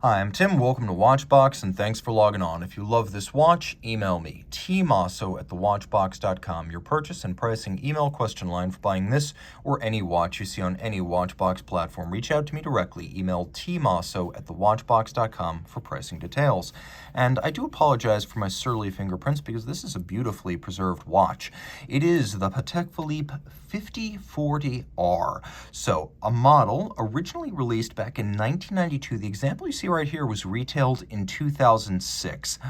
Hi, I'm Tim. Welcome to Watchbox, and thanks for logging on. If you love this watch, email me, tmosso@thewatchbox.com. Your purchase and pricing email question line for buying this or any watch you see on any Watchbox platform. Reach out to me directly. Email tmosso@thewatchbox.com for pricing details. And I do apologize for my surly fingerprints because this is a beautifully preserved watch. It is the Patek Philippe 5040R. So, a model originally released back in 1992. The example you see right here was retailed in 2006.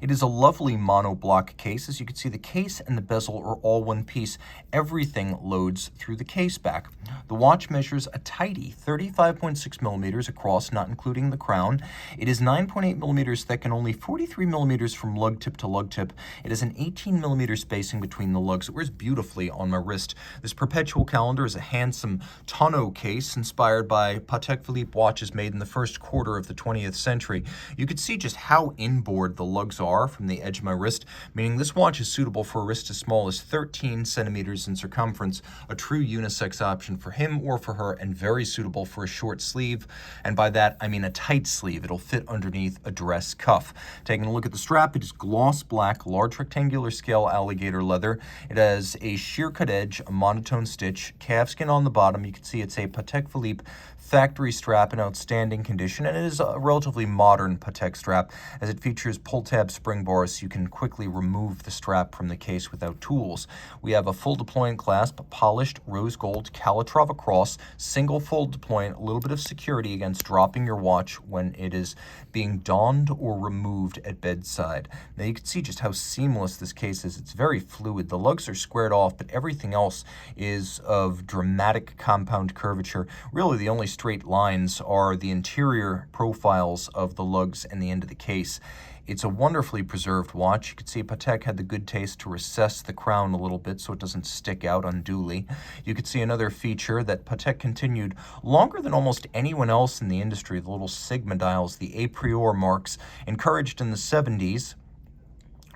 It is a lovely monoblock case. As you can see, the case and the bezel are all one piece. Everything loads through the case back. The watch measures a tidy 35.6 millimeters across, not including the crown. It is 9.8 millimeters thick and only 43 millimeters from lug tip to lug tip. It has an 18 millimeter spacing between the lugs. It wears beautifully on my wrist. This Perpetual Calendar is a handsome tonneau case inspired by Patek Philippe watches made in the first quarter of the 20th century. You can see just how inboard the lugs are from the edge of my wrist, meaning this watch is suitable for a wrist as small as 13 centimeters in circumference, a true unisex option for him or for her, and very suitable for a short sleeve. And by that, I mean a tight sleeve. It'll fit underneath a dress cuff. Taking a look at the strap, it is gloss black, large rectangular scale alligator leather. It has a sheer cut edge, a monotone stitch, calfskin on the bottom. You can see it's a Patek Philippe factory strap in outstanding condition, and it is a relatively modern Patek strap as it features pull-tab spring bars so you can quickly remove the strap from the case without tools. We have a full deployant clasp, polished rose gold Calatrava cross, single fold deployant, a little bit of security against dropping your watch when it is being donned or removed at bedside. Now you can see just how seamless this case is. It's very fluid. The lugs are squared off, but everything else is of dramatic compound curvature. Really, the only straight lines are the interior profiles of the lugs and the end of the case. It's a wonderfully preserved watch. You can see Patek had the good taste to recess the crown a little bit so it doesn't stick out unduly. You can see another feature that Patek continued longer than almost anyone else in the industry, the little Sigma dials, the a priori marks, encouraged in the 70s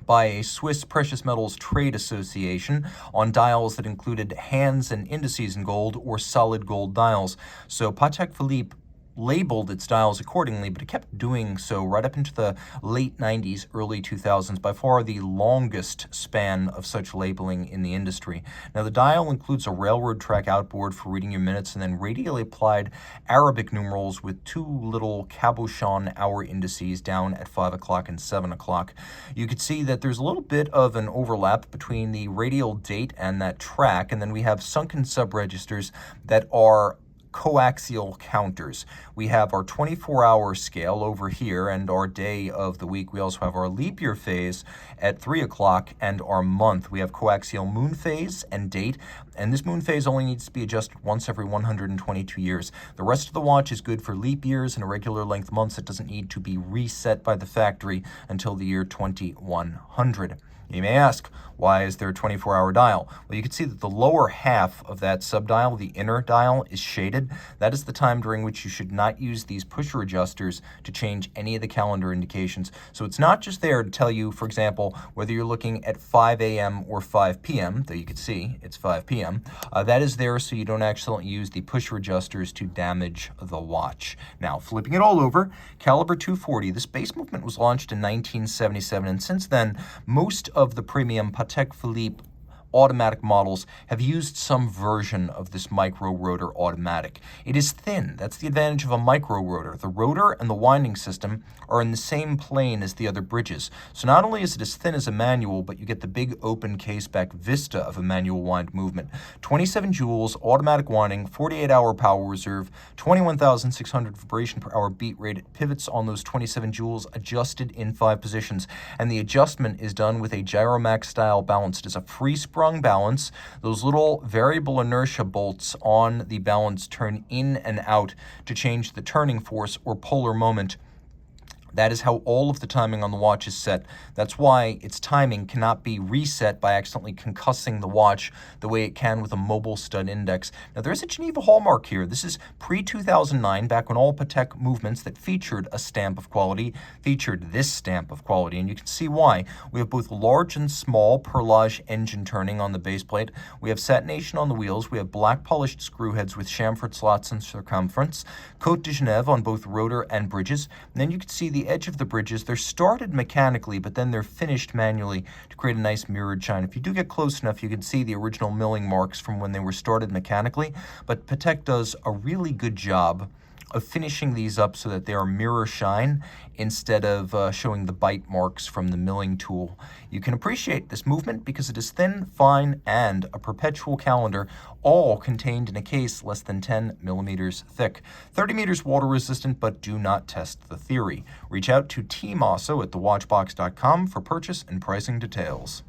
by a Swiss Precious Metals Trade Association on dials that included hands and indices in gold or solid gold dials. So Patek Philippe labeled its dials accordingly, but it kept doing so right up into the late 90s, early 2000s, by far the longest span of such labeling in the industry. Now, the dial includes a railroad track outboard for reading your minutes and then radially applied Arabic numerals with two little cabochon hour indices down at 5 o'clock and 7 o'clock. You can see that there's a little bit of an overlap between the radial date and that track, and then we have sunken sub-registers that are coaxial counters. We have our 24-hour scale over here and our day of the week. We also have our leap year phase at 3 o'clock and our month. We have coaxial moon phase and date, and this moon phase only needs to be adjusted once every 122 years. The rest of the watch is good for leap years and irregular length months. It doesn't need to be reset by the factory until the year 2100. You may ask, why is there a 24-hour dial? Well, you can see that the lower half of that subdial, the inner dial, is shaded. That is the time during which you should not use these pusher adjusters to change any of the calendar indications. So it's not just there to tell you, for example, whether you're looking at 5 a.m. or 5 p.m., though you can see it's 5 p.m. That is there so you don't accidentally use the pusher adjusters to damage the watch. Now, flipping it all over, caliber 240. This base movement was launched in 1977, and since then, most of the premium Patek Philippe automatic models have used some version of this micro rotor automatic. It is thin. That's the advantage of a micro rotor. The rotor and the winding system are in the same plane as the other bridges. So not only is it as thin as a manual, but you get the big open caseback vista of a manual wind movement. 27 joules, automatic winding, 48-hour power reserve, 21,600 vibration per hour beat rate. It pivots on those 27 joules, adjusted in 5 positions. And the adjustment is done with a Gyromax style balance. It is a free sprung balance. Those little variable inertia bolts on the balance turn in and out to change the turning force or polar moment That is how all of the timing on the watch is set. That's why its timing cannot be reset by accidentally concussing the watch the way it can with a mobile stud index. Now, there is a Geneva hallmark here. This is pre-2009, back when all Patek movements that featured a stamp of quality featured this stamp of quality, and you can see why. We have both large and small perlage engine turning on the base plate. We have satination on the wheels. We have black polished screw heads with chamfered slots and circumference. Côte de Genève on both rotor and bridges. And then you can see the edge of the bridges. They're started mechanically, but then they're finished manually to create a nice mirrored shine. If you do get close enough, you can see the original milling marks from when they were started mechanically, but Patek does a really good job of finishing these up so that they are mirror shine instead of showing the bite marks from the milling tool. You can appreciate this movement because it is thin, fine, and a perpetual calendar, all contained in a case less than 10 millimeters thick. 30 meters water resistant, but do not test the theory. Reach out to Team Mosso at thewatchbox.com for purchase and pricing details.